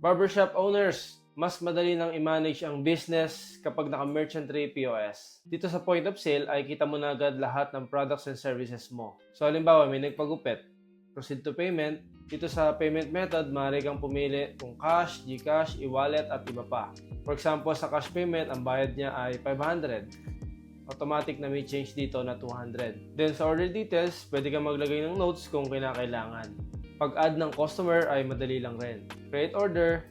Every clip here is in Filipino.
Barbershop owners, mas madali nang i-manage ang business kapag naka-merchantry POS. Dito sa point of sale ay kita mo na agad lahat ng products and services mo. So halimbawa may nagpagupit, proceed to payment. Dito sa payment method, maaari kang pumili kung cash, GCash, e-wallet at iba pa. For example, sa cash payment, ang bayad niya ay 500. Automatic na may change dito na 200. Then sa order details, pwede kang maglagay ng notes kung kinakailangan. Pag-add ng customer ay madali lang rin. Create order.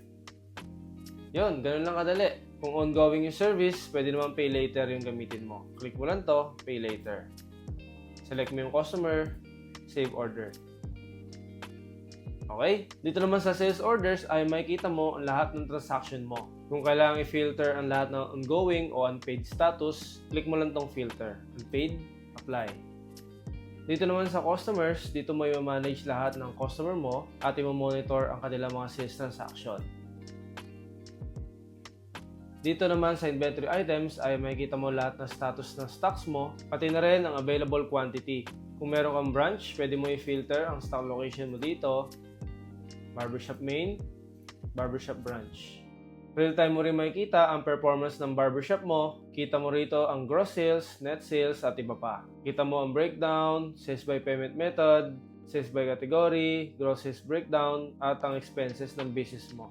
Yun, ganun lang kadali. Kung ongoing yung service, pwede naman pay later yung gamitin mo. Click mo lang to, pay later. Select mo yung customer, save order. Okay? Dito naman sa sales orders ay makikita mo ang lahat ng transaction mo. Kung kailangan i-filter ang lahat ng ongoing o unpaid status, click mo lang tong filter. Unpaid, apply. Dito naman sa customers, dito mo i-manage lahat ng customer mo at i-monitor ang kanilang mga sales transaction. Dito naman sa inventory items ay makikita mo lahat ng status ng stocks mo, pati na rin ang available quantity. Kung meron kang branch, pwede mo i-filter ang stock location mo dito. Barbershop main, barbershop branch. Real time mo rin makikita ang performance ng barbershop mo. Kita mo rito ang gross sales, net sales at iba pa. Kita mo ang breakdown, sales by payment method, sales by category, gross sales breakdown at ang expenses ng business mo.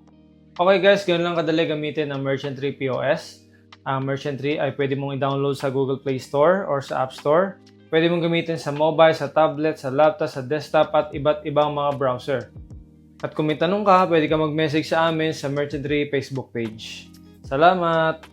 Okay guys, ganun lang kadali gamitin ang Merchantry POS. Ang Merchantry ay pwede mong i-download sa Google Play Store or sa App Store. Pwede mong gamitin sa mobile, sa tablet, sa laptop, sa desktop at iba't ibang mga browser. At kung may tanong ka, pwede ka mag-message sa amin sa Merchantry Facebook page. Salamat!